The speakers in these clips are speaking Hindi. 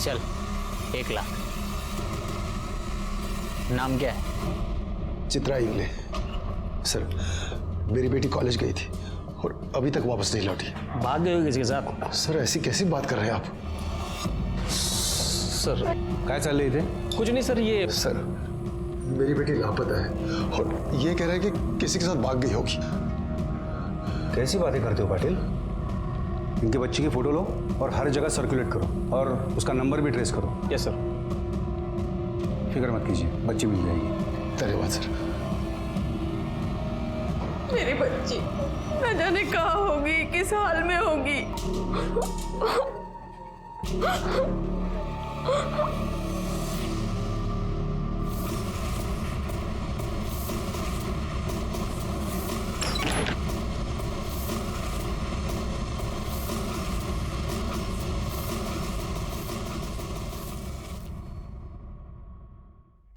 चल 1 लाख। नाम क्या है? चित्रा इंगले। सर मेरी बेटी कॉलेज गई थी और अभी तक वापस नहीं लौटी। भाग गए हो किसी के साथ? सर ऐसी कैसी बात कर रहे हैं आप? सर क्या चल रही थे? कुछ नहीं सर, ये सर मेरी बेटी लापता है और ये कह रहा है कि किसी के साथ भाग गई होगी। कैसी बातें करते हो पाटिल? इनके बच्चे की फोटो लो और हर जगह सर्कुलेट करो और उसका नंबर भी ट्रेस करो। Yes sir. फिक्र मत कीजिए, बच्ची मिल जाएगी। धन्यवाद सर। मेरी बच्ची न जाने कहाँ होगी, किस हाल में होगी।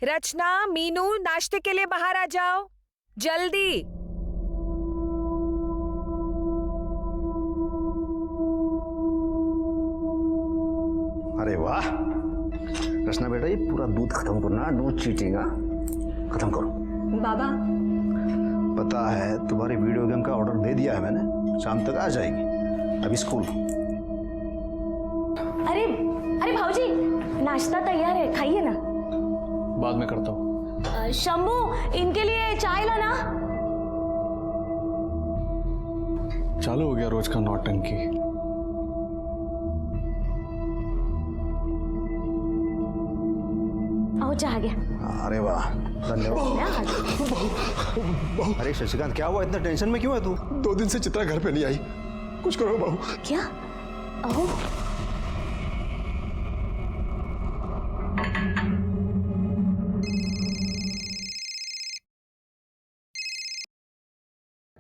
रचना, मीनू, नाश्ते के लिए बाहर आ जाओ जल्दी। अरे वाह रचना बेटा, ये पूरा दूध खत्म करना, दूध चीटिंग खत्म करो। बाबा पता है तुम्हारी वीडियो गेम का ऑर्डर दे दिया है मैंने, शाम तक आ जाएगी। अभी स्कूल। अरे अरे भाऊजी, नाश्ता तैयार है, खाइए ना। बाद में करता हूँ। शंभू, इनके लिए चाय लाना। चालू हो गया रोज का नौटंकी। आओ, चाह आ गया। अरे वाह धन्यवाद। अरे शशिकांत, क्या हुआ? इतना टेंशन में क्यों है तू? 2 दिन से चित्रा घर पे नहीं आई। कुछ करो बहू। क्या? आओ।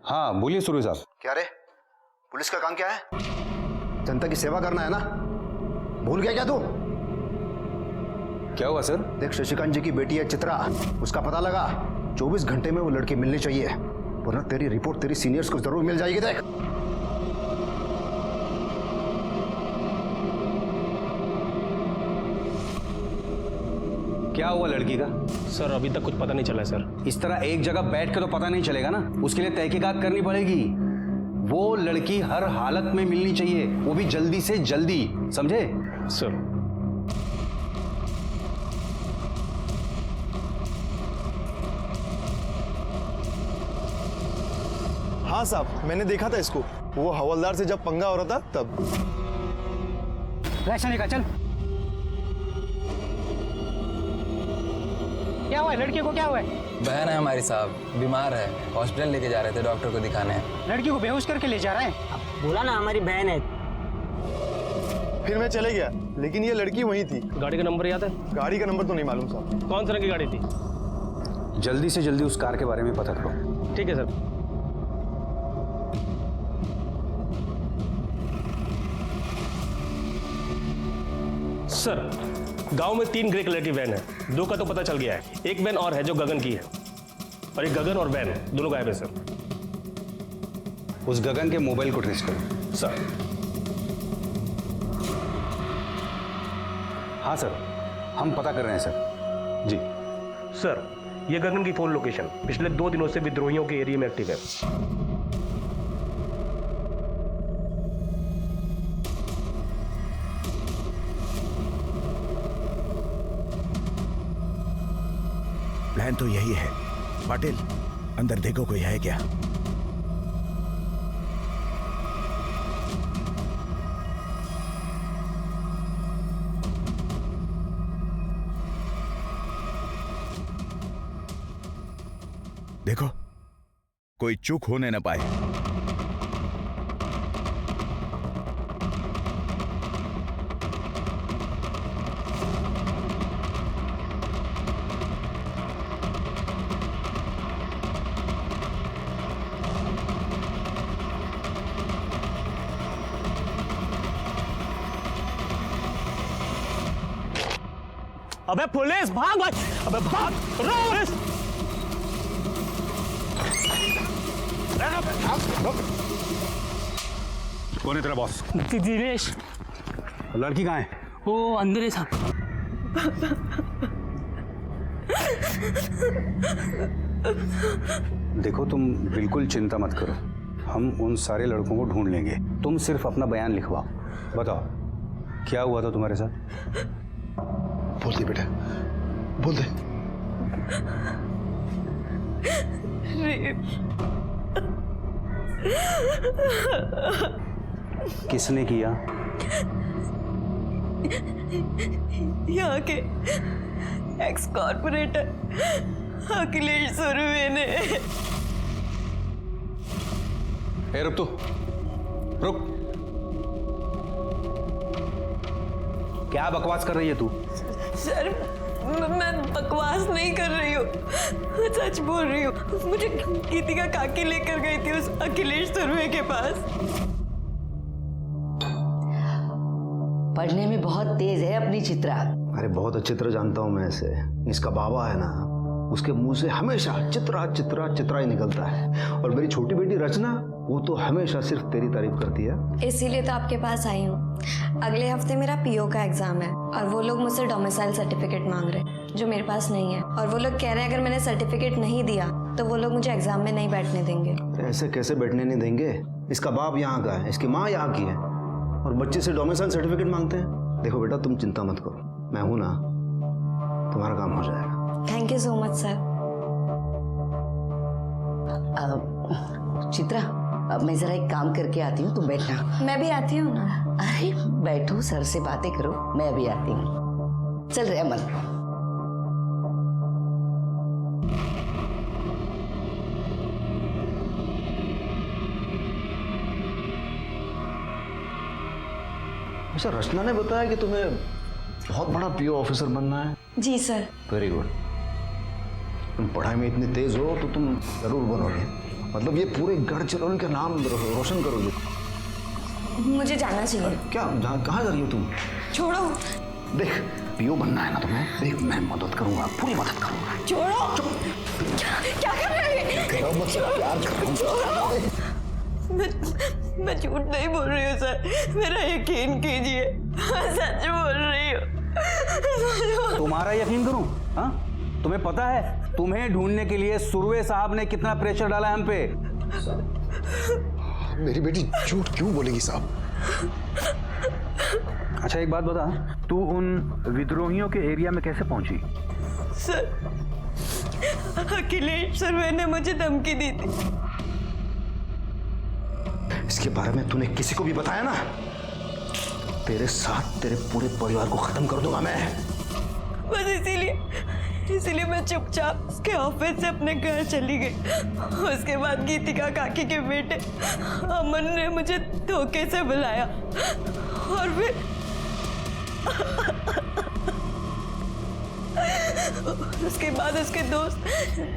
हाँ बोलिए सूर्य साहब। क्या रे, पुलिस का काम क्या है? जनता की सेवा करना है ना? भूल गया क्या तू? क्या हुआ सर? देख, शशिकांत जी की बेटी है चित्रा, उसका पता लगा। 24 घंटे में वो लड़की मिलनी चाहिए, वरना तेरी रिपोर्ट तेरी सीनियर्स को जरूर मिल जाएगी। देख क्या हुआ लड़की का? सर अभी तक कुछ पता नहीं चला है सर। इस तरह एक जगह बैठ के तो पता नहीं चलेगा ना, उसके लिए तहकीकात करनी पड़ेगी। वो लड़की हर हालत में मिलनी चाहिए, वो भी जल्दी से जल्दी, समझे? सर हाँ साहब, मैंने देखा था इसको, वो हवलदार से जब पंगा हो रहा था तब। रैशन का चल। क्या हुआ है? लड़की को क्या हुआ है? बहन है हमारी साहब, बीमार है, हॉस्पिटल लेके जा रहे थे डॉक्टर को दिखाने। लड़की को बेहोश करके ले जा रहे हैं। बोला ना हमारी बहन है। फिर मैं चले गया, लेकिन ये लड़की वहीं थी। गाड़ी का नंबर याद है? गाड़ी का नंबर तो नहीं मालूम साहब। कौन सी रंग की गाड़ी थी? जल्दी से जल्दी उस कार के बारे में पता करो। ठीक है सर। सर गांव में 3 ग्रे कलर की वैन है, 2 का तो पता चल गया है, एक वैन और है जो गगन की है, और एक गगन और वैन दोनों गायब है सर। उस गगन के मोबाइल को ट्रेस करो। सर। हाँ सर, हम पता कर रहे हैं सर। जी सर, ये गगन की फोन लोकेशन पिछले 2 दिनों से विद्रोहियों के एरिया में एक्टिव है। प्लान तो यही है। पाटिल, अंदर देखो कोई है क्या? देखो, कोई चूक होने न पाए। अबे पुलिस भाग भाग! अबे भाग! पुलिस! कौन है तेरा बॉस? दिनेश। लड़की कहाँ है? वो अंदर है साहब। देखो तुम बिल्कुल चिंता मत करो, हम उन सारे लड़कों को ढूंढ लेंगे। तुम सिर्फ अपना बयान लिखवाओ। बताओ क्या हुआ था तुम्हारे साथ? बोल दे बेटा, बोल दे। किसने किया? यहाँ के एक्स कॉर्पोरेटर अखिलेश सुरवे ने। रुक तू, रुक। क्या बकवास कर रही है तू? सर मैं बकवास नहीं कर रही हूँ, मैं सच बोल रही हूँ। मुझे गीतिका काकी लेकर गई थी उस अखिलेश सुरवे के पास। पढ़ने में बहुत तेज है अपनी चित्रा। अरे बहुत अच्छी तरह जानता हूँ मैं इसे। इसका बाबा है ना, उसके मुंह से हमेशा चित्रा चित्रा चित्रा ही निकलता है। और मेरी छोटी बेटी रचना, वो तो हमेशा सिर्फ तेरी तारीफ करती है। इसीलिए तो आपके पास आई हूँ। अगले हफ्ते मेरा पीओ का एग्जाम है और वो लोग मुझसे डोमिसाइल सर्टिफिकेट मांग रहे हैं जो मेरे पास नहीं है। और वो लोग कह रहे हैं अगर मैंने सर्टिफिकेट नहीं दिया तो वो लोग मुझे एग्जाम में नहीं बैठने देंगे। ऐसे कैसे बैठने नहीं देंगे? इसका बाप यहाँ का है, इसकी माँ यहाँ की है, और बच्चे से डोमिसाइल सर्टिफिकेट मांगते हैं। देखो बेटा, तुम चिंता मत करो, मैं हूं ना, तुम्हारा काम हो जाएगा। Thank you so much sir. Chitra, मैं जरा एक काम करके आती हूँ, तुम बैठना। मैं भी आती हूँ ना। अरे बैठो, सर से बातें करो, मैं अभी आती हूँ। चल रहे अमन। अच्छा, रचना ने बताया कि तुम्हें बहुत बड़ा पीओ ऑफिसर बनना है। जी सर। Very good. तुम पढ़ाई में इतनी तेज हो तो तुम जरूर बनोगे। मतलब ये पूरे गढ़चिरौली का नाम रोशन करोगे। मुझे जाना चाहिए। क्या कहाँ जा रही हो तुम? छोड़ो। देख, पीओ बनना है ना तुम्हें, देख मैं मदद करूंगा, पूरी मदद करूंगा। छोड़ो। क्या कर रहे हैं? मैं झूठ नहीं बोल रही हूँ सर, मेरा यकीन कीजिए, मैं सच बोल रही हूँ। तुम्हारा यकीन करूं? हाँ, तुम्हें पता है तुम्हें ढूंढने के लिए सुरवे साहब ने कितना प्रेशर डाला हम पे? मेरी बेटी झूठ क्यों बोलेगी साहब? अच्छा एक बात बता, तू उन विद्रोहियों के एरिया में कैसे पहुंची? सर, अखिलेश सुरवे ने मुझे धमकी दी थी। इसके बारे में तूने किसी को भी बताया ना, तेरे साथ तेरे पूरे परिवार को खत्म कर दूंगा मैं। बस इसीलिए मैं चुपचाप उसके ऑफिस से अपने घर चली गई। उसके बाद गीतिका काकी के बेटे अमन ने मुझे धोखे से बुलाया और फिर उसके बाद उसके दोस्त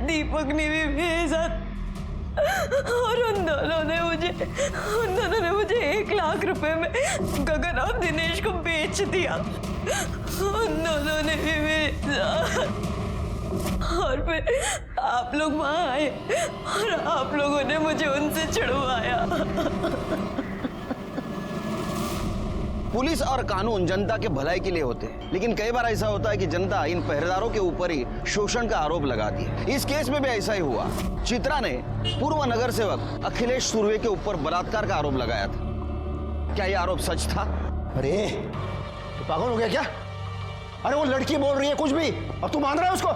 दीपक ने भी भेजा और उन दोनों ने मुझे 1 लाख रुपए में गगन और दिनेश को बेच दिया। उन दोनों ने भी भेजा और फिर आप लोग वहां आए और आप लोगों ने मुझे उनसे छुड़वाया। पुलिस और कानून जनता के भलाई के लिए होते हैं, लेकिन कई बार ऐसा होता है कि जनता इन पहरेदारों के ऊपर ही शोषण का आरोप लगाती है। इस केस में भी ऐसा ही हुआ। चित्रा ने पूर्व नगर सेवक अखिलेश सुरवे के ऊपर बलात्कार का आरोप लगाया था। क्या यह आरोप सच था? अरे तो पागल हो गया क्या? अरे वो लड़की बोल रही है कुछ भी और तू मान रहा है उसको?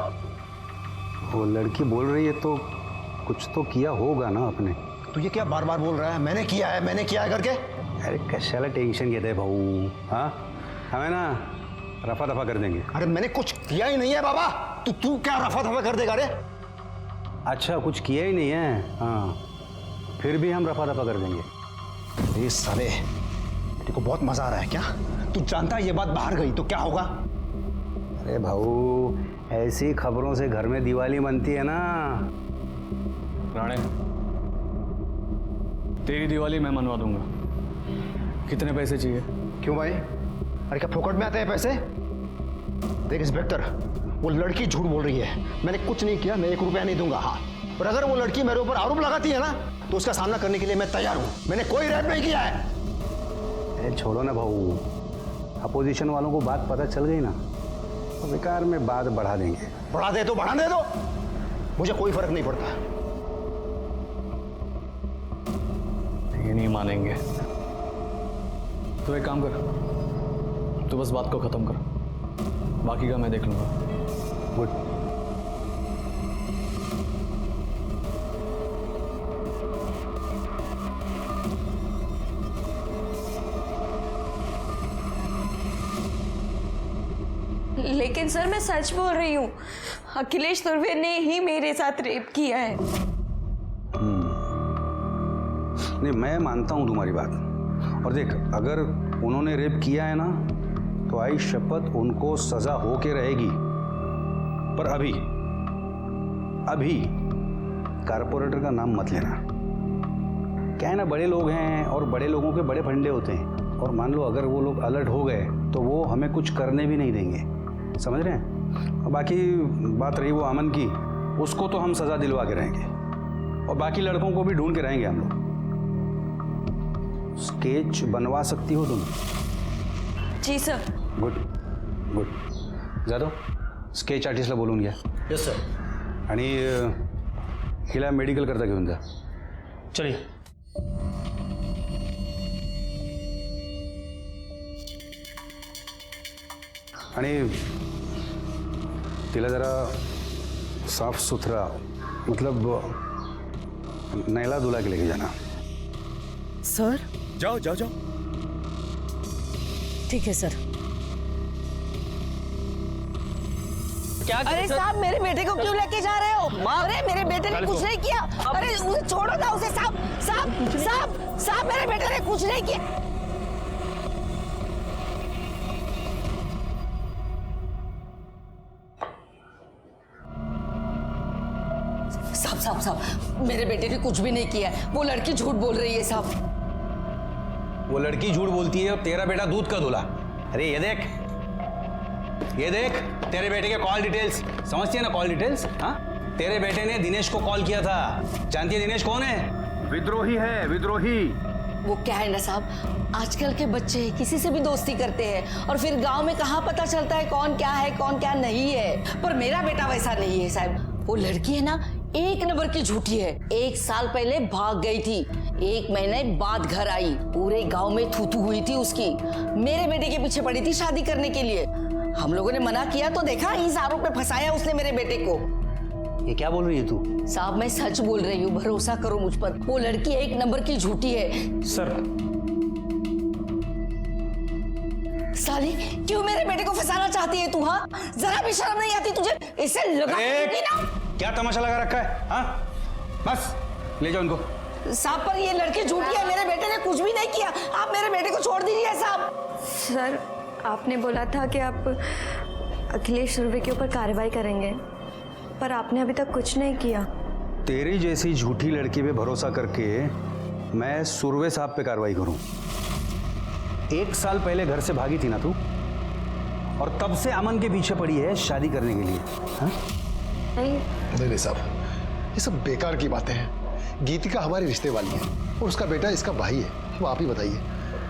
वो लड़की बोल रही है तो कुछ तो किया होगा ना आपने। तू ये क्या बार बार बोल रहा है, मैंने किया है करके? अरे कशाला टेंशन घेते है भाऊ? हाँ, हमें ना रफा दफा कर देंगे। अरे मैंने कुछ किया ही नहीं है बाबा, तू क्या रफा दफा कर देगा? अरे अच्छा, कुछ किया ही नहीं है? हाँ, फिर भी हम रफा दफा कर देंगे। अरे साले, तेरे को बहुत मजा आ रहा है क्या? तू जानता है ये बात बाहर गई तो क्या होगा? अरे भाऊ, ऐसी खबरों से घर में दिवाली बनती है ना। राणे, तेरी दिवाली मैं मनवा दूंगा। कितने पैसे चाहिए? क्यों भाई? अरे क्या फोकट में आते हैं पैसे? देख इंस्पेक्टर, वो लड़की झूठ बोल रही है, मैंने कुछ नहीं किया, मैं 1 रुपया नहीं दूंगा। हाँ, और अगर वो लड़की मेरे ऊपर आरोप लगाती है ना तो उसका सामना करने के लिए मैं तैयार हूं। मैंने कोई रेप नहीं किया है। अरे छोड़ो ना भाऊ, अपोजिशन वालों को बात पता चल गई ना तो बेकार में बात बढ़ा देंगे। बढ़ा दे तो बढ़ा दे दो, मुझे कोई फर्क नहीं पड़ता। ये नहीं मानेंगे। तो एक काम कर, तू बस बात को खत्म कर, बाकी का मैं देख लूंगा। गुड। लेकिन सर मैं सच बोल रही हूँ, अखिलेश सुरवे ने ही मेरे साथ रेप किया है। नहीं, मैं मानता हूं तुम्हारी बात। और देख, अगर उन्होंने रेप किया है ना तो आई शपथ उनको सजा होके रहेगी। पर अभी कारपोरेटर का नाम मत लेना। क्या है ना, बड़े लोग हैं और बड़े लोगों के बड़े फंडे होते हैं, और मान लो अगर वो लोग अलर्ट हो गए तो वो हमें कुछ करने भी नहीं देंगे, समझ रहे हैं। और बाकी बात रही वो अमन की, उसको तो हम सजा दिलवा के रहेंगे, और बाकी लड़कों को भी ढूंढ के रहेंगे हम लोग। स्केच बनवा सकती हो तुम? जी sir. Good good. Jadhav, sketch आर्टिस्टला बोलून घ्या। Yes sir. आणि हिला मेडिकल करता घेऊन जा। चलिए। आणि तिला जरा साफ सुथरा, मतलब नैला धुला के लेके जाना। सर जाओ जाओ जाओ। ठीक है सर। क्या? अरे साहब, मेरे बेटे को क्यों लेके जा रहे हो? अरे मेरे बेटे ने कुछ नहीं किया। अरे उसे छोड़ो ना, उसे। साहब साहब साहब साहब, मेरे बेटे ने कुछ नहीं किया। साहब साहब साहब, मेरे बेटे ने कुछ भी नहीं किया है। वो लड़की झूठ बोल रही है साहब। वो लड़की झूठ बोलती है और तेरा बेटा दूध का धुला। अरे ये देख तेरे बेटे के कॉल डिटेल्स, समझती है ना कॉल डिटेल्स? हाँ, तेरे बेटे ने दिनेश को कॉल किया था। जानती है दिनेश कौन है? विद्रोही है, विद्रोही। वो क्या है ना साहब, आजकल के बच्चे किसी से भी दोस्ती करते हैं और फिर गांव में कहाँ पता चलता है कौन क्या है कौन क्या नहीं है। पर मेरा बेटा वैसा नहीं है साहब। वो लड़की है ना, एक नंबर की झूठी है। 1 साल पहले भाग गई थी, 1 महीने बाद घर आई। पूरे गांव में थू-थू हुई थी उसकी। मेरे बेटे के पीछे पड़ी थी शादी करने के लिए। हम लोगों ने मना किया तो देखा, इस आरोप में फंसाया उसने मेरे बेटे को। ये क्या बोल रही है तू? साहब मैं सच बोल रही हूँ, भरोसा करो मुझ पर। वो लड़की 1 नंबर की झूठी है। सर, साली, क्यों मेरे बेटे को फंसाना चाहती है तू? हाँ, जरा भी शर्म नहीं आती तुझे? इसे लगा ना। क्या तमाशा लगा रखा है? हाँ, बस ले जाओ इनको। साहब, पर ये लड़की झूठी है। मेरे बेटे ने कुछ भी नहीं किया। आप मेरे बेटे को छोड़ दीजिए साहब। सर, आपने बोला था कि आप अखिलेश सुरवे के ऊपर कार्रवाई करेंगे, पर आपने अभी तक कुछ नहीं किया। तेरी जैसी झूठी लड़की पे भरोसा करके मैं सुरवे साहब पे कार्रवाई करूं? 1 साल पहले घर से भागी थी ना तू, और तब से अमन के पीछे पड़ी है शादी करने के लिए। हाँ? नहीं साहब, ये सब बेकार की बातें हैं। गीतिका हमारे रिश्ते वाली है और उसका बेटा इसका भाई है। अब आप ही बताइए,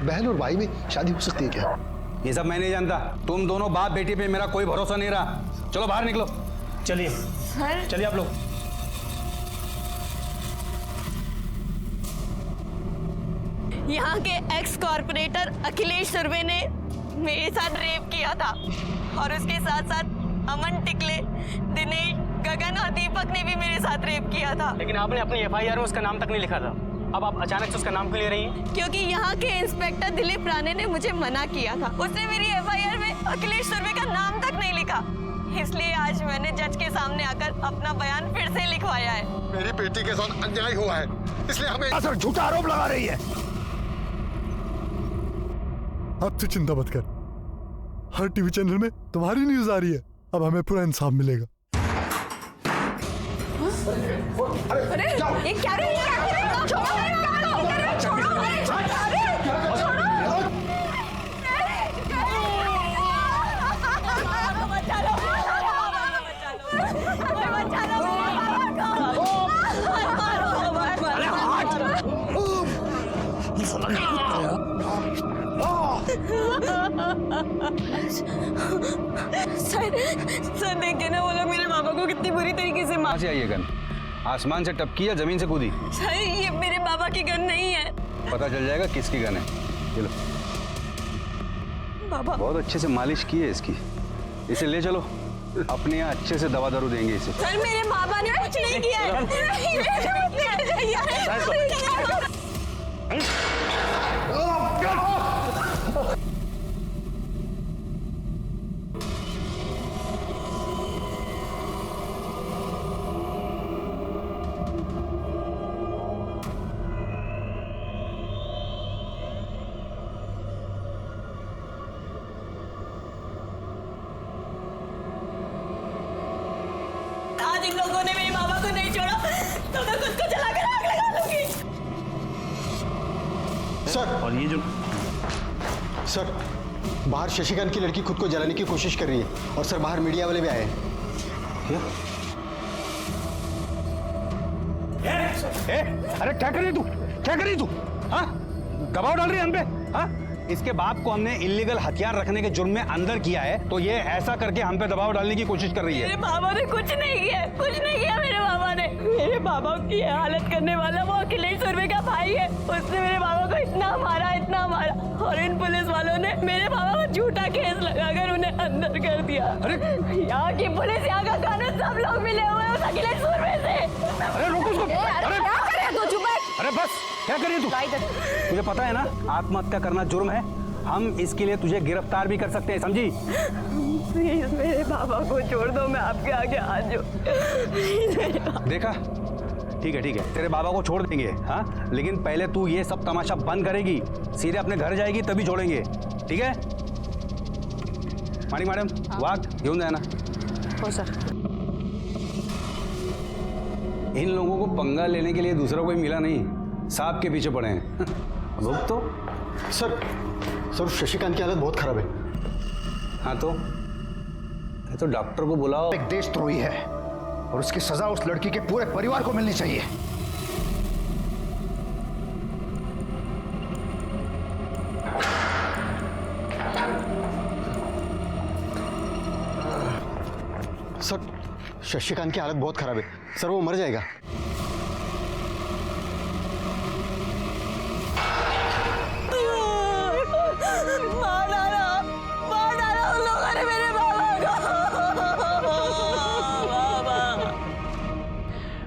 बहन और भाई में शादी हो सकती है क्या? ये सब मैं नहीं जानता। तुम दोनों बाप बेटी पे मेरा कोई भरोसा नहीं रहा। चलो बाहर निकलो। चलिए सर, चलिए आप लोग। यहाँ के एक्स कॉर्पोरेटर अखिलेश सुरवे ने मेरे साथ रेप किया था, और उसके साथ साथ अमन टिकले, दिनेश, गगन और दीपक ने भी मेरे साथ रेप किया था। लेकिन आपने अपनी एफआईआर में उसका नाम तक नहीं लिखा था। अब आप अचानक से उसका नाम क्यों ले रही हैं? क्योंकि यहाँ के इंस्पेक्टर दिलीप राणे ने मुझे मना किया था। उसने मेरी एफआईआर में अखिलेश सुरवे का नाम तक नहीं लिखा। इसलिए आज मैंने जज के सामने आकर अपना बयान फिर से लिखवाया है। मेरी बेटी के साथ अन्याय हुआ है, इसलिए हमें सर झूठा आरोप लगा रही है। अब तू चिंता मत कर, हर टीवी चैनल में तुम्हारी न्यूज आ रही है। अब हमें पूरा इंसाफ मिलेगा। अरे ये क्या रे? छोड़ो मेरे को, छोड़ो, अरे छोड़ो। बचा लो, बचा लो। सर देखिए ना, वो लोग मेरे पापा को कितनी बुरी तरीके से कहाँ से आई ये गन? आसमान से टपकी या जमीन से कूदी? सर ये मेरे पापा की गन नहीं है। पता चल जाएगा किसकी गन है। चलो पापा बहुत अच्छे से मालिश की है इसकी, इसे ले चलो, अपने यहाँ अच्छे से दवा दारू देंगे इसे। सर मेरे पापा ने कुछ नहीं किया है। आज इन लोगों ने मेरे पापा को नहीं छोड़ा तो मैं खुद को जलाकर आग लगा लूंगी। सर, और ये जो सर बाहर शशिकांत की लड़की खुद को जलाने की कोशिश कर रही है, और सर बाहर मीडिया वाले भी आए हैं। क्या? अरे क्या कर रही तू? क्या कर रही तू? हाँ? दबाव डाल रही है हम पे? हाँ? इसके बाप को हमने इलीगल हथियार रखने के जुर्म में अंदर किया है, तो ये ऐसा करके हम पे दबाव डालने की कोशिश कर रही है। मेरे पापा ने कुछ नहीं किया, कुछ नहीं किया मेरे पापा ने। मेरे पापा की हालत करने वाला वो अखिलेश सुरवे का भाई है। उसने मेरे पापा को इतना मारा, और इन पुलिस वालों ने मेरे पापा को झूठा केस लगाकर उन्हें अंदर कर दिया। अरे यहाँ की पुलिस, यहाँ का कानून, सब लोग मिले हुए उस अखिलेश सुरवे से। अरे रुको उसको। अरे क्या कर रहे हो तू? चुप बैठ। अरे बस, क्या कर रही है तू? तुझे पता है ना आत्महत्या करना जुर्म है, हम इसके लिए तुझे गिरफ्तार भी कर सकते हैं, समझी? प्लीज मेरे पापा को छोड़ दो, मैं आपके आगे हाथ जोड़। देखा, ठीक है तेरे बाबा को छोड़ देंगे, हाँ, लेकिन पहले तू ये सब तमाशा बंद करेगी, सीधे अपने घर जाएगी तभी छोड़ेंगे, ठीक है? माणिक मैडम, वाघ घेऊन जाए ना। हो सर। इन लोगों को पंगा लेने के लिए दूसरा कोई मिला नहीं, सांप के पीछे पड़े हैं। भुग तो सर शशिकांत की हालत बहुत खराब है। हाँ तो डॉक्टर को बुलाओ। एक देशद्रोही है और उसकी सजा उस लड़की के पूरे परिवार को मिलनी चाहिए। सर शशिकांत की हालत बहुत खराब है सर, वो मर जाएगा। मार डाला उन लोगों ने मेरे बाबा को।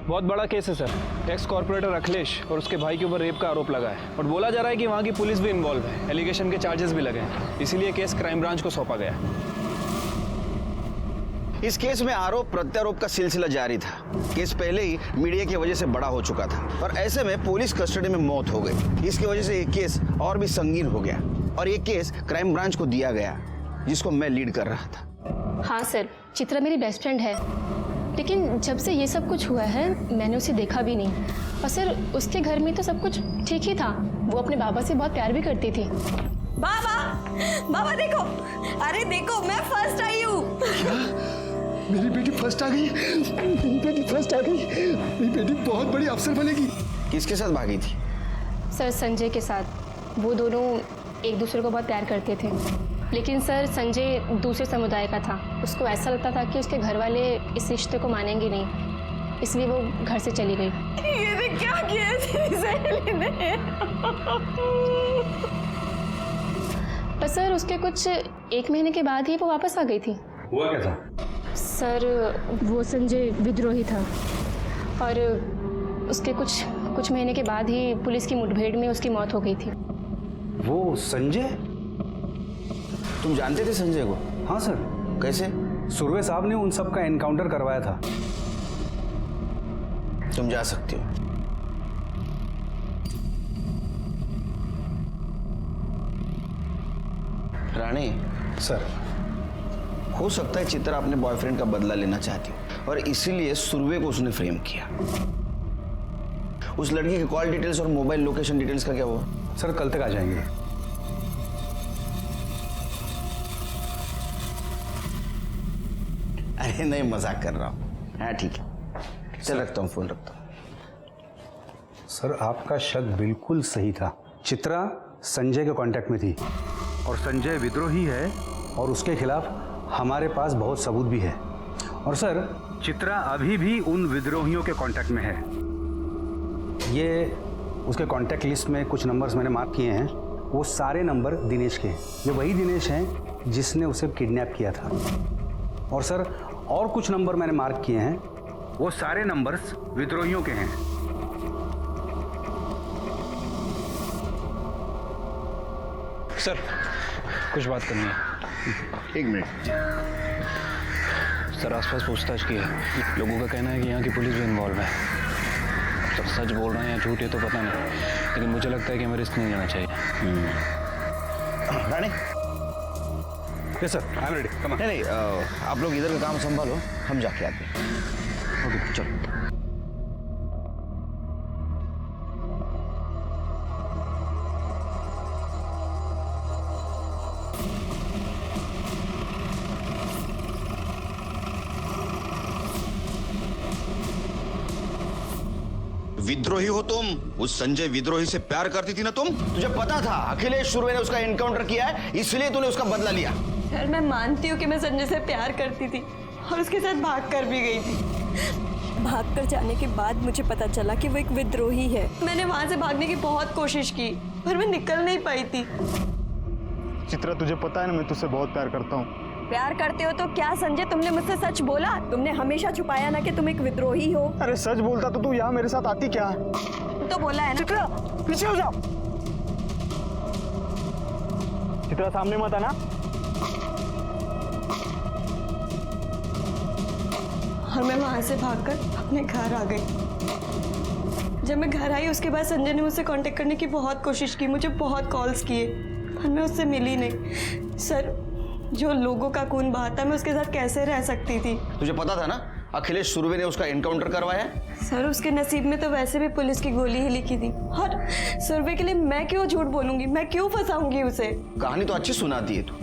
बहुत बड़ा केस है सर। एक्स कॉर्पोरेटर अखिलेश और उसके भाई के ऊपर रेप का आरोप लगा है, और बोला जा रहा है कि वहाँ की पुलिस भी इन्वॉल्व है। एलिगेशन के चार्जेस भी लगे हैं, इसीलिए केस क्राइम ब्रांच को सौंपा गया है। इस केस में आरोप प्रत्यारोप का सिलसिला जारी था। केस पहले ही मीडिया की वजह से बड़ा हो चुका था, और ऐसे में पुलिस कस्टडी में मौत हो गई। इसकी वजह से ये केस और भी संगीन हो गया, और ये केस क्राइम ब्रांच को दिया गया, जिसको मैं लीड कर रहा था। हाँ सर, चित्रा मेरी बेस्ट फ्रेंड है, लेकिन जब से ये सब कुछ हुआ है मैंने उसे देखा भी नहीं। और सर उसके घर में तो सब कुछ ठीक ही था, वो अपने बाबा से बहुत प्यार भी करती थी। बाबा देखो, अरे देखो मैं फर्स्ट आई हूँ। मेरी बेटी फर्स्ट आ गई, मेरी बेटी फर्स्ट आ गई, मेरी बेटी बहुत बड़ी अफसर बनेगी। किसके साथ भागी थी? सर संजय के साथ। वो दोनों एक दूसरे को बहुत प्यार करते थे, लेकिन सर संजय दूसरे समुदाय का था। उसको ऐसा लगता था कि उसके घर वाले इस रिश्ते को मानेंगे नहीं, इसलिए वो घर से चली गई। ये क्या किया सहेली ने? पर सर उसके कुछ 1 महीने के बाद ही वो वापस आ गई थी। हुआ क्या था? सर वो संजय विद्रोही था, और उसके कुछ महीने के बाद ही पुलिस की मुठभेड़ में उसकी मौत हो गई थी। वो संजय? तुम जानते थे संजय को? हाँ सर। कैसे? सुरवे साहब ने उन सब का एनकाउंटर करवाया था। तुम जा सकते हो। रानी सर, हो सकता है चित्रा अपने बॉयफ्रेंड का बदला लेना चाहती हो, और इसीलिए सुरवे को उसने फ्रेम किया। उस लड़की के कॉल डिटेल्स और मोबाइल लोकेशन डिटेल्स का क्या हुआ? सर कल तक आ जाएंगे। अरे नहीं, मजाक कर रहा हूँ। हाँ ठीक है, चल रखता हूँ, फोन रखता हूँ। सर आपका शक बिल्कुल सही था। चित्रा संजय के कांटेक्ट में थी, और संजय विद्रोही है और उसके खिलाफ हमारे पास बहुत सबूत भी है। और सर, चित्रा अभी भी उन विद्रोहियों के कांटेक्ट में है। ये उसके कांटेक्ट लिस्ट में कुछ नंबर्स मैंने मार्क किए हैं, वो सारे नंबर दिनेश के हैं। ये वही दिनेश हैं जिसने उसे किडनैप किया था। और सर, और कुछ नंबर मैंने मार्क किए हैं, वो सारे नंबर्स विद्रोहियों के हैं। सर, कुछ बात करनी है। 1 मिनट। सर, आसपास पूछताछ की है। लोगों का कहना है कि यहाँ की पुलिस भी इन्वॉल्व है। सर, सच बोल रहे हैं या झूठ, ये तो पता नहीं, लेकिन मुझे लगता है कि हमें रिस्क नहीं लेना चाहिए। Rane, yes sir, I am ready. Come on. नहीं, आप लोग इधर का काम संभालो, हम जाके आते हैं। ओके, चलो। विद्रोही हो तुम? उस संजय विद्रोही से प्यार करती थी ना तुम? तुझे पता था अखिलेश सुर्वे ने उसका एनकाउंटर किया है, इसलिए तूने उसका बदला लिया। सर, मैं मानती हूँ कि मैं संजय से प्यार करती थी और उसके साथ भाग कर भी गई थी। भाग कर जाने के बाद मुझे पता चला कि वो एक विद्रोही है। मैंने वहां से भागने की बहुत कोशिश की, पर मैं निकल नहीं पाई थी। चित्रा, तुझे पता है ना मैं तुझसे बहुत प्यार करता हूँ। प्यार करते हो तो क्या संजय, तुमने मुझसे सच बोला? तुमने हमेशा छुपाया ना कि तुम एक विद्रोही हो। अरे सच बोलता तो तू यहाँ मेरे साथ आती क्या? तो बोला है ना। चित्रा, पीछे हो जाओ। चित्रा, सामने मत आना। और मैं वहां से भागकर अपने घर आ गई। जब मैं घर आई उसके बाद संजय ने मुझसे कांटेक्ट करने की बहुत कोशिश की, मुझे बहुत कॉल्स किए, पर मैं उससे मिली नहीं। सर, जो लोगों का खून बहाता, मैं उसके साथ कैसे रह सकती थी? तुझे पता था ना अखिलेश सुर्वे ने उसका एनकाउंटर करवाया? सर, उसके नसीब में तो वैसे भी पुलिस की गोली ही लिखी थी, और सुर्वे के लिए मैं क्यों झूठ बोलूंगी, मैं क्यों फंसाऊंगी उसे? कहानी तो अच्छी सुनाती है तू।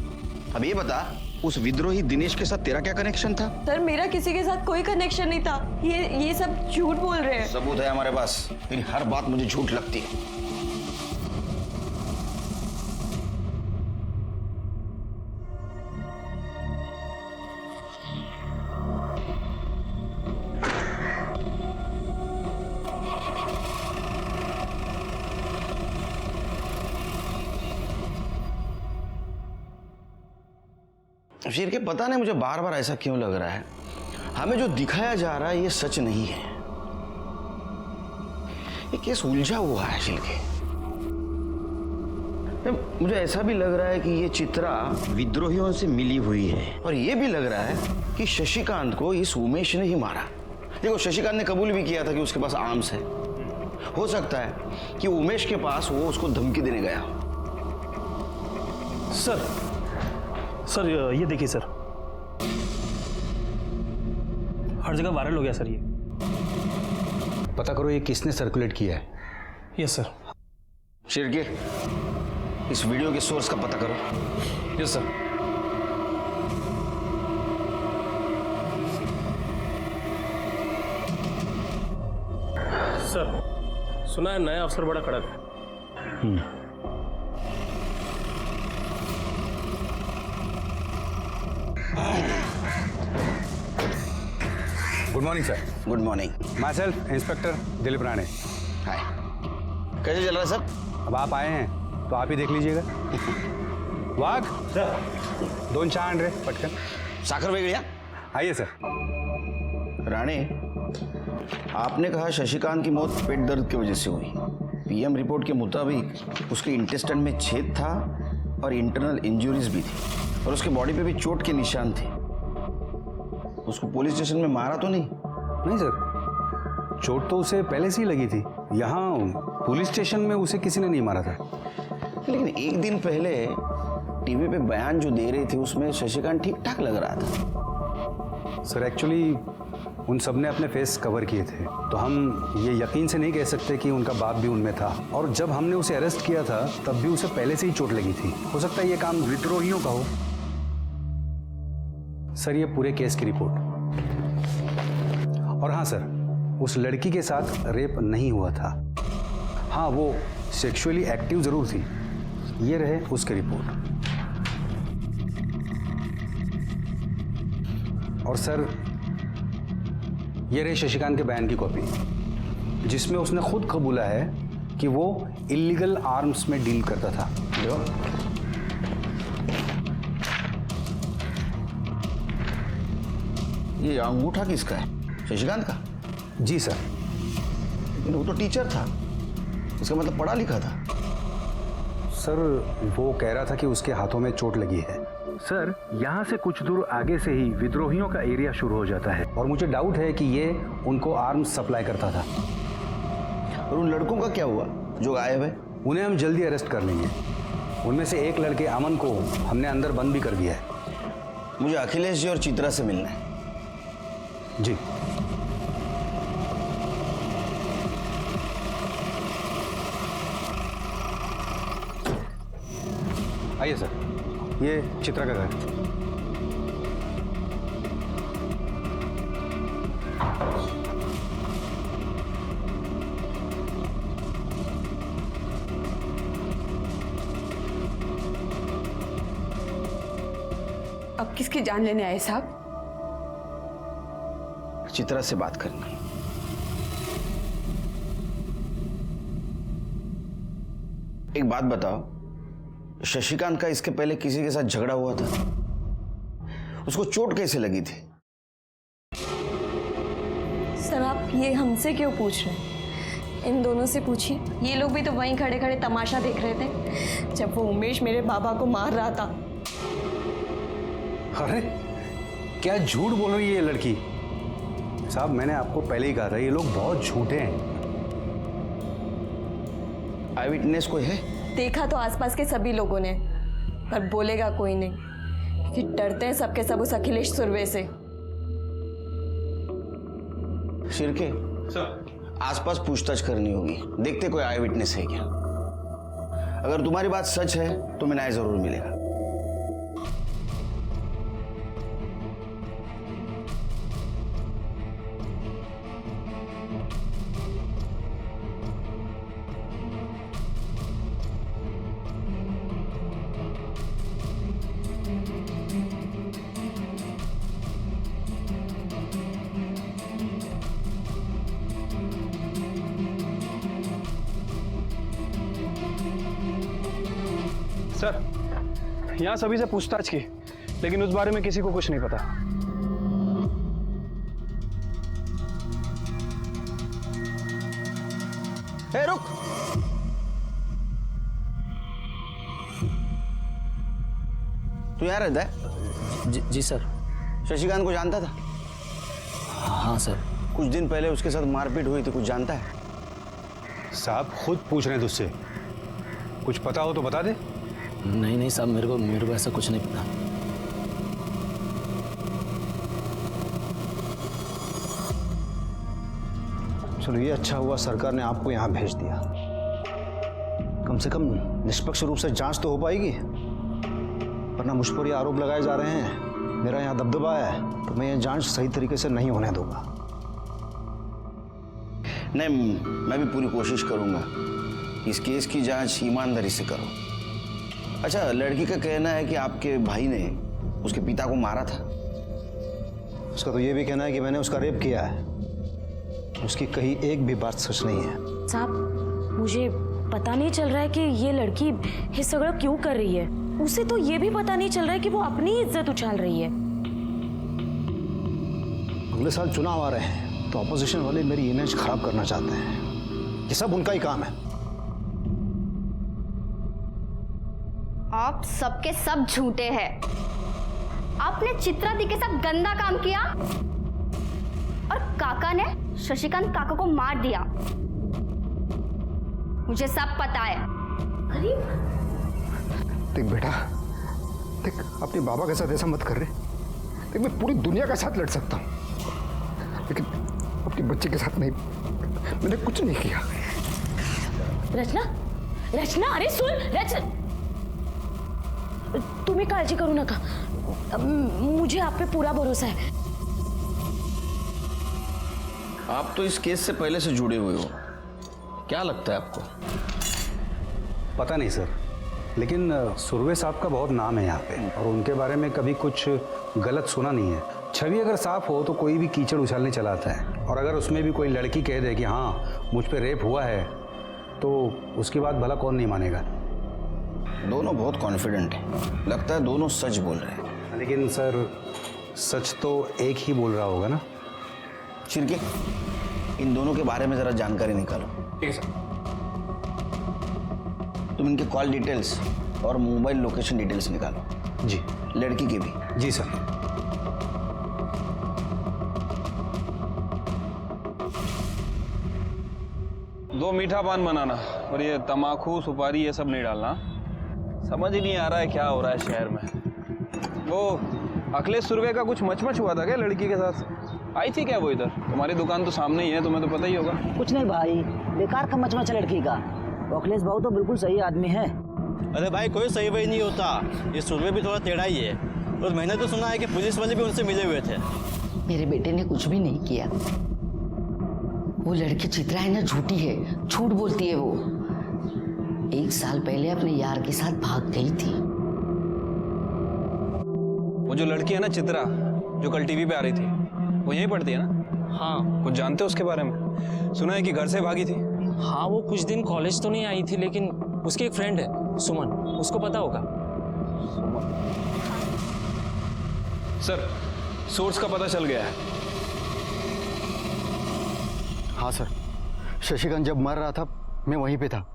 अब ये बता, उस विद्रोही दिनेश के साथ तेरा क्या कनेक्शन था? सर, मेरा किसी के साथ कोई कनेक्शन नहीं था। ये सब झूठ बोल रहे हैं। सबूत है हमारे पास, तेरी हर बात मुझे झूठ लगती है। शेर के पता नहीं मुझे बार बार ऐसा क्यों लग रहा है, हमें जो दिखाया जा रहा है ये सच नहीं है। ये केस उलझा हुआ है शेर के। मुझे ऐसा भी लग रहा है कि ये चित्रा विद्रोहियों से मिली हुई है, और ये भी लग रहा है कि शशिकांत को इस उमेश ने ही मारा। देखो, शशिकांत ने कबूल भी किया था कि उसके पास आर्म्स है। हो सकता है कि उमेश के पास वो उसको धमकी देने गया। सर, ये देखिए सर, हर जगह वायरल हो गया सर। ये पता करो ये किसने सर्कुलेट किया है। Yes sir. शिरके, इस वीडियो के सोर्स का पता करो। Yes sir. सर, सुना है नया अफसर बड़ा कड़क है। Good morning sir. Good morning. Myself inspector Dilip Rane. Hi, कैसे चल रहा है सब? अब आप आए हैं तो आप ही देख लीजिएगा। वाघ सर, 2 चहा आण रे पटकन। साखर वेगळ्या। आइए सर। राणे, आपने कहा शशिकांत की मौत पेट दर्द की वजह से हुई। पीएम रिपोर्ट के मुताबिक उसके इंटेस्टाइन में छेद था और इंटरनल इंजरीज भी थी, और उसके बॉडी पे भी चोट के निशान थे। उसको पुलिस स्टेशन में मारा तो नहीं? नहीं सर, चोट तो उसे पहले से ही लगी थी। यहाँ पुलिस स्टेशन में उसे किसी ने नहीं मारा था। लेकिन एक दिन पहले टीवी पे बयान जो दे रही थी उसमें शशिकांत ठीक ठाक लग रहा था। सर, एक्चुअली उन सब ने अपने फेस कवर किए थे, तो हम ये यकीन से नहीं कह सकते कि उनका बाप भी उनमें था। और जब हमने उसे अरेस्ट किया था तब भी उसे पहले से ही चोट लगी थी। हो सकता है ये काम विद्रोहियों का हो। सर, ये पूरे केस की रिपोर्ट। और हाँ सर, उस लड़की के साथ रेप नहीं हुआ था। हाँ, वो सेक्सुअली एक्टिव जरूर थी। ये रहे उसकी रिपोर्ट। और सर ये रही शशिकांत के बयान की कॉपी, जिसमें उसने खुद कबूला है कि वो इलीगल आर्म्स में डील करता था। ये अंगूठा किसका है? शशिकांत का? जी सर। लेकिन वो तो टीचर था, इसका मतलब पढ़ा लिखा था। सर वो कह रहा था कि उसके हाथों में चोट लगी है। सर यहाँ से कुछ दूर आगे से ही विद्रोहियों का एरिया शुरू हो जाता है और मुझे डाउट है कि ये उनको आर्म्स सप्लाई करता था। और उन लड़कों का क्या हुआ जो गायब है? उन्हें हम जल्दी अरेस्ट कर लेंगे। उनमें से एक लड़के अमन को हमने अंदर बंद भी कर दिया है। मुझे अखिलेश जी और चित्रा से मिलना है। जी। आइए सर, ये चित्रा का घर। अब किसकी जान लेने आए साहब? चित्रा से बात करनी। एक बात बताओ, शशिकांत का इसके पहले किसी के साथ झगड़ा हुआ था? उसको चोट कैसे लगी थी? सर आप ये हमसे क्यों पूछ रहे हैं? इन दोनों से पूछिए। ये लोग भी तो वहीं खड़े खड़े तमाशा देख रहे थे जब वो उमेश मेरे बाबा को मार रहा था। अरे क्या झूठ बोल रही है ये लड़की? साहब मैंने आपको पहले ही कहा था ये लोग बहुत झूठे हैं। आई विटनेस कोई है? देखा तो आसपास के सभी लोगों ने, पर बोलेगा कोई नहीं कि डरते हैं सबके सब उस अखिलेश सुरवे से। शिर्के सर, आसपास पूछताछ करनी होगी, देखते कोई आई विटनेस है क्या। अगर तुम्हारी बात सच है तो मैं न्याय जरूर मिलेगा। सर यहाँ सभी से पूछताछ की, लेकिन उस बारे में किसी को कुछ नहीं पता। ए, रुक। तू यहाँ रहता है? जी सर। शशिकांत को जानता था? हाँ सर। कुछ दिन पहले उसके साथ मारपीट हुई थी, कुछ जानता है? साहब खुद पूछ रहे हैं तुझसे, कुछ पता हो तो बता दे। नहीं साहब, मेरे को ऐसा कुछ नहीं पता। चलो ये अच्छा हुआ सरकार ने आपको यहाँ भेज दिया। कम से कम निष्पक्ष रूप से जांच तो हो पाएगी, वरना मुझ पर ये आरोप लगाए जा रहे हैं, मेरा यहाँ दबदबा है, तो मैं ये जांच सही तरीके से नहीं होने दूंगा। नहीं, मैं भी पूरी कोशिश करूंगा इस केस की जांच ईमानदारी से करो। अच्छा, लड़की का कहना है कि आपके भाई ने उसके पिता को मारा था। उसका तो ये भी कहना है कि मैंने उसका रेप किया है। उसकी कहीं एक भी बात सच नहीं है। साहब मुझे पता नहीं चल रहा है कि ये लड़की ये सगड़ा क्यों कर रही है। उसे तो ये भी पता नहीं चल रहा है कि वो अपनी इज्जत उछाल रही है। अगले साल चुनाव आ रहे हैं तो ऑपोजिशन वाले मेरी इमेज खराब करना चाहते हैं। ये सब उनका ही काम है। आप सबके सब झूठे हैं। आपने चित्रा दी के साथ गंदा काम किया और काका ने शशिकांत काका को मार दिया। मुझे सब पता है। देख बेटा, देख अपने बाबा के साथ ऐसा मत कर रहे। देख मैं पूरी दुनिया के साथ लड़ सकता हूँ, लेकिन अपने बच्चे के साथ नहीं। मैंने कुछ नहीं किया। रचना अरे सुन रचना, तुम्हें काळजी करू नका, मुझे आप पे पूरा भरोसा है। आप तो इस केस से पहले से जुड़े हुए हो, क्या लगता है आपको? पता नहीं सर, लेकिन सुरवे साहब का बहुत नाम है यहाँ पे और उनके बारे में कभी कुछ गलत सुना नहीं है। छवि अगर साफ हो तो कोई भी कीचड़ उछालने चला आता है, और अगर उसमें भी कोई लड़की कह दे कि हाँ मुझ पे रेप हुआ है, तो उसकी बात भला कौन नहीं मानेगा। दोनों बहुत कॉन्फिडेंट हैं, लगता है दोनों सच बोल रहे हैं। लेकिन सर सच तो एक ही बोल रहा होगा ना। शिर्के, इन दोनों के बारे में जरा जानकारी निकालो। ठीक है सर। तुम इनके कॉल डिटेल्स और मोबाइल लोकेशन डिटेल्स निकालो। जी। लड़की के भी। जी सर। दो मीठा पान बनाना और ये तमाकू सुपारी ये सब नहीं डालना। समझ ही नहीं आ रहा है क्या हो रहा है शहर में। वो अखिलेश सुरवे का कुछ मचमच हुआ था क्या लड़की के साथ? आई थी क्या वो इधर? तुम्हारी दुकान तो सामने ही है, तुम्हें तो पता ही होगा। कुछ नहीं भाई, बेकार का मचमच है लड़की का। अखिलेश बाबू तो बिल्कुल सही आदमी है। अरे भाई कोई सही वही नहीं होता, ये सुरवे भी थोड़ा टेढ़ा ही है। और मैंने तो सुना है कि पुलिस वाले भी उनसे मिले हुए थे। मेरे बेटे ने कुछ भी नहीं किया। वो लड़की चित्रा है ना, झूठी है, झूठ बोलती है। वो 1 साल पहले अपने यार के साथ भाग गई थी। वो जो लड़की है ना चित्रा, जो कल टीवी पे आ रही थी, वो यहीं पढ़ती है ना? हाँ। कुछ जानते हो उसके बारे में? सुना है कि घर से भागी थी। हाँ, वो कुछ दिन कॉलेज तो नहीं आई थी, लेकिन उसकी एक फ्रेंड है सुमन, उसको पता होगा। सर, सोर्स का पता चल गया है। हाँ सर, शशिकांत जब मर रहा था मैं वहीं पे था,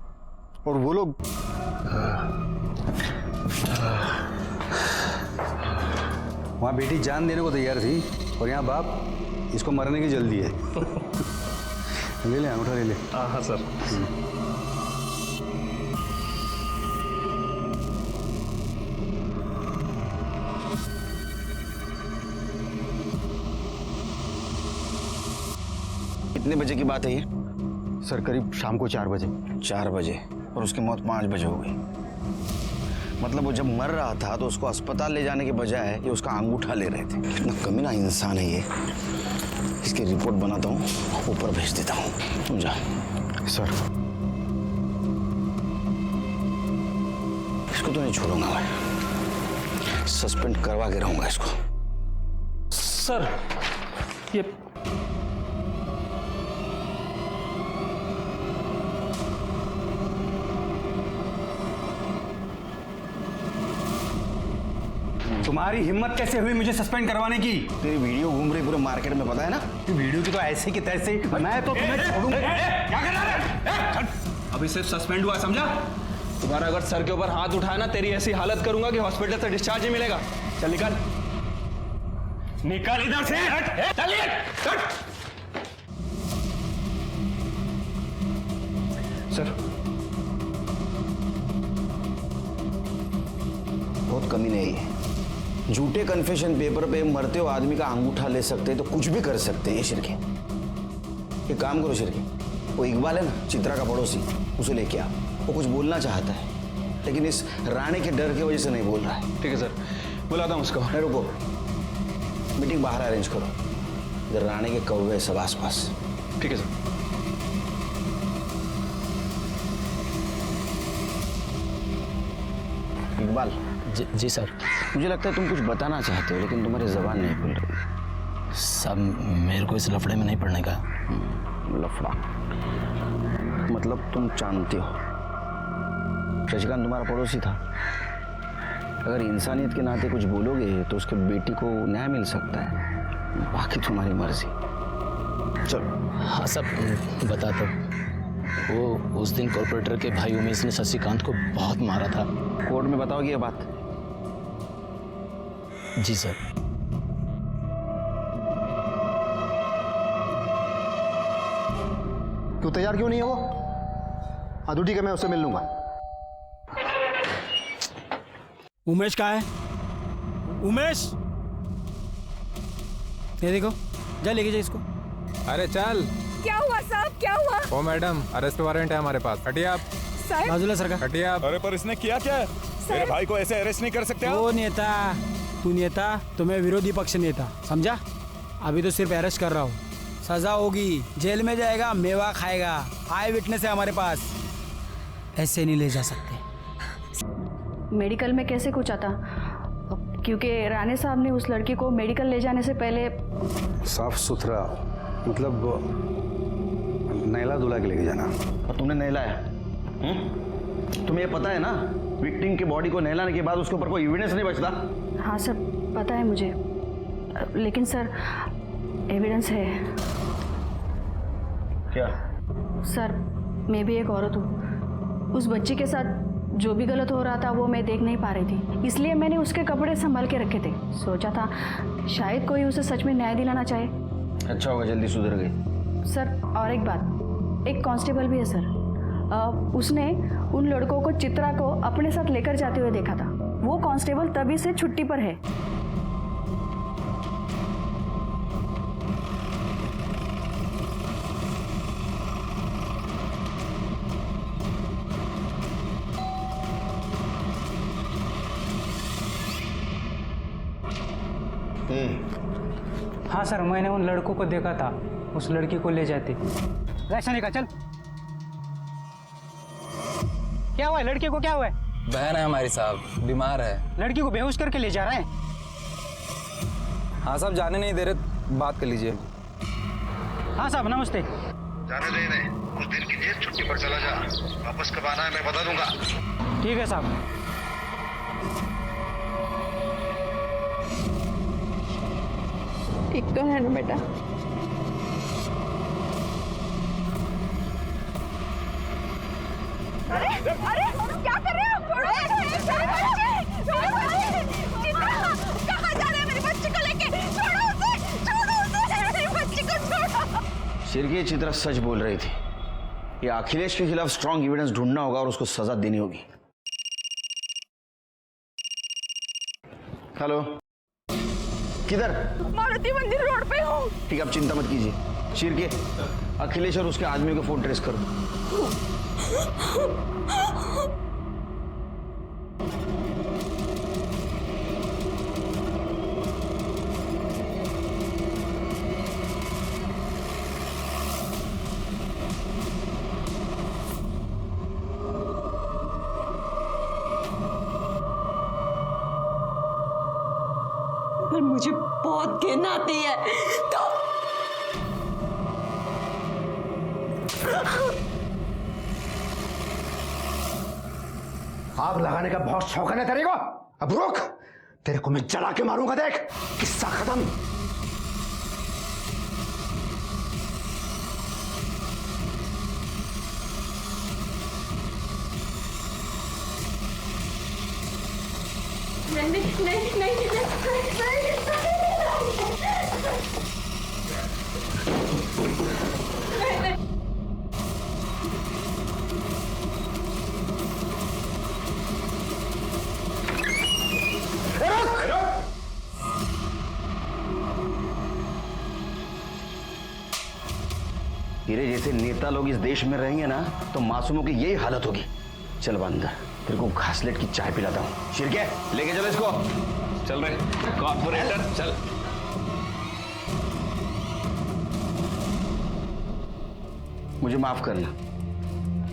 और वो लोग वहाँ बेटी जान देने को तैयार थी, और यहाँ बाप इसको मरने की जल्दी है। ले ले अंगूठा ले ले। हाँ सर। कितने बजे की बात है ये? सर करीब शाम को 4 बजे। 4 बजे, और उसकी मौत 5 बजे हो गई। मतलब वो जब मर रहा था तो उसको अस्पताल ले जाने के बजाय ये उसका अंगूठा ले रहे थे। कितना कमीना इंसान है ये। इसकी रिपोर्ट बनाता हूँ, ऊपर भेज देता हूँ। तुम जा। सर इसको तो नहीं छोड़ूंगा मैं, सस्पेंड करवा के रहूंगा इसको। सर ये तुम्हारी हिम्मत कैसे हुई मुझे सस्पेंड करवाने की? तेरी वीडियो घूम रही पूरे मार्केट में, पता है ना? वीडियो की तो ऐसे की तैसे, मैं तो तुम्हें छोड़ूंगा। क्या कर रहा है? अभी सिर्फ सस्पेंड हुआ, समझा? तुम्हारा अगर सर के ऊपर हाथ उठाया ना, तेरी ऐसी हालत करूंगा कि हॉस्पिटल से डिस्चार्ज ही मिलेगा। चल निकल, निकल इधर से। चलिए सर, बहुत कमी नहीं है। झूठे कन्फेशन पेपर पे मरते हो आदमी का अंगूठा ले सकते हैं तो कुछ भी कर सकते हैं ये शिरके। एक काम करो शिरके, वो इकबाल है ना चित्रा का पड़ोसी, उसे लेके आओ। वो कुछ बोलना चाहता है लेकिन इस राणे के डर की वजह से नहीं बोल रहा है। ठीक है सर, बुलाता हूँ उसको। नहीं रुको, मीटिंग बाहर अरेंज करो, इधर राणे के कौवे सब आसपास। ठीक है सर। इकबाल। जी सर। मुझे लगता है तुम कुछ बताना चाहते हो लेकिन तुम्हारी जबान नहीं खुल रही। सब मेरे को इस लफड़े में नहीं पड़ने का। लफड़ा मतलब तुम जानते हो शशिकांत तुम्हारा पड़ोसी था। अगर इंसानियत के नाते कुछ बोलोगे तो उसके बेटी को न्याय मिल सकता है, बाकी तुम्हारी मर्जी। चलो। हाँ सब बता दो। वो उस दिन कॉर्पोरेटर के भाई उमेश ने शशिकांत को बहुत मारा था। कोर्ट में बताओगे ये बात? जी सर। तू तैयार क्यों नहीं है वो? हाँ तो ठीक है, मैं उससे मिल लूंगा। उमेश कहाँ है? उमेश, ये देखो, जा लेके जा इसको। अरे चल। क्या हुआ साहब, क्या हुआ? ओ मैडम, अरेस्ट वारंट है हमारे पास। हटिए आप। बाजूला सरकार। हटिए आप। अरे पर इसने किया क्या? मेरे भाई को ऐसे अरेस्ट नहीं कर सकते आप। वो नेता, तू नेता तो मैं विरोधी पक्ष नेता, समझा? अभी तो सिर्फ अरेस्ट कर रहा हूँ, सजा होगी, जेल में जाएगा, मेवा खाएगा। आई विटनेस है हमारे पास, ऐसे नहीं ले जा सकते। मेडिकल में कैसे कुछ आता? क्योंकि राणे साहब ने उस लड़की को मेडिकल ले जाने से पहले साफ सुथरा, मतलब नहला धुला के लेके जाना। और तुमने नहलाया? तुम्हें ये पता है ना, विक्टिम की बॉडी को नहलाने के बाद उसके ऊपर कोई एविडेंस नहीं बचता। हाँ सर, पता है मुझे, लेकिन सर एविडेंस है। क्या? सर मैं भी एक औरत हूँ। उस बच्ची के साथ जो भी गलत हो रहा था वो मैं देख नहीं पा रही थी, इसलिए मैंने उसके कपड़े संभाल के रखे थे। सोचा था शायद कोई उसे सच में न्याय दिलाना चाहे। अच्छा होगा, जल्दी सुधर गई। सर और एक बात, एक कांस्टेबल भी है सर। उसने उन लड़कों को चित्रा को अपने साथ लेकर जाते हुए देखा था। वो कांस्टेबल तभी से छुट्टी पर है। हाँ सर, मैंने उन लड़कों को देखा था, उस लड़की को ले जाते। ऐसा नहीं का, चल। क्या हुआ है लड़की को, क्या हुआ है? बहन है हमारी साहब, बीमार है। लड़की को बेहोश करके ले जा रहे हैं। हाँ साहब, जाने नहीं दे रहे, बात कर लीजिए। हाँ साहब नमस्ते। जाने दे इन्हें, कुछ दिन की जेल छुट्टी पर चला जा, वापस कब आना है मैं बता दूंगा। ठीक है साहब। ठीक तो है ना बेटा? अरे अरे क्या कर रहे हो? छोड़ो कहाँ जा रहे हैं मेरी बच्ची को लेके? छोड़ो उसे, मेरी बच्ची को छोड़ो। शिरके, चित्रा सच बोल रही थी। ये अखिलेश के खिलाफ स्ट्रॉन्ग एविडेंस ढूंढना होगा और उसको सजा देनी होगी। हेलो, किधर? मारुति मंदिर रोड पे हूँ। ठीक है, आप चिंता मत कीजिए। शिरके, अखिलेश और उसके आदमियों को फोन ट्रेस करो। पर मुझे बहुत घिन आती है तो आग लगाने का बहुत शौक है ना तेरे को? अब रुक, तेरे को मैं जला के मारूंगा, देख। किस्सा खत्म। नहीं नहीं नहीं नहीं तेरे जैसे नेता लोग इस देश में रहेंगे ना तो मासूमों की यही हालत होगी। चल बंदर, तेरे को घासलेट की चाय पिलाता हूँ। शिरके, लेके चलो इसको। चल रहे कॉर्पोरेटर, चल। मुझे माफ करना,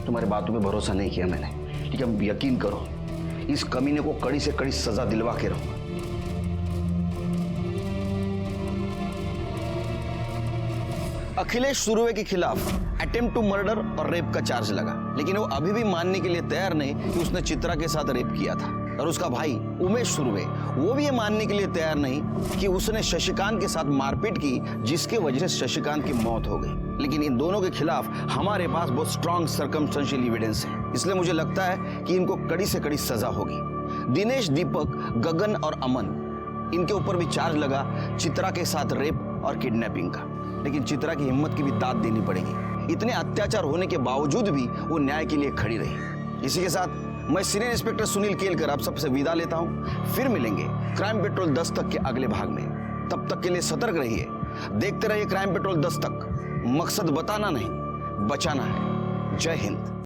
तुम्हारी बातों पे भरोसा नहीं किया मैंने, ठीक है? यकीन करो, इस कमीने को कड़ी से कड़ी सजा दिलवा के रहूंगा। अखिलेश सुरवे के खिलाफ अटेम्प्ट टू मर्डर और रेप का चार्ज लगा, लेकिन वो अभी भी मानने के लिए तैयार नहीं कि उसने चित्रा के साथ रेप किया था। और उसका भाई उमेश सुरवे, वो भी ये मानने के लिए तैयार नहीं कि उसने शशिकांत के साथ मारपीट की, जिसकी वजह से शशिकांत की मौत हो गई। लेकिन इन दोनों के खिलाफ हमारे पास बहुत स्ट्रॉन्ग सर्कमस्टेंशियल एविडेंस है, इसलिए मुझे लगता है कि इनको कड़ी से कड़ी सजा होगी। दिनेश, दीपक, गगन और अमन, इनके ऊपर भी चार्ज लगा चित्रा के साथ रेप और किडनैपिंग का, लेकिन चित्रा की हिम्मत की भी दाद देनी पड़ेगी। इतने अत्याचार होने के बावजूद भी वो न्याय के लिए खड़ी रही। इसी के साथ मैं सीनियर इंस्पेक्टर सुनील केलकर आप सबसे विदा लेता हूं। फिर मिलेंगे क्राइम पेट्रोल 10 तक के अगले भाग में। तब तक के लिए सतर्क रहिए, देखते रहिए क्राइम पेट्रोल 10 तक। मकसद बताना नहीं, बचाना है। जय हिंद।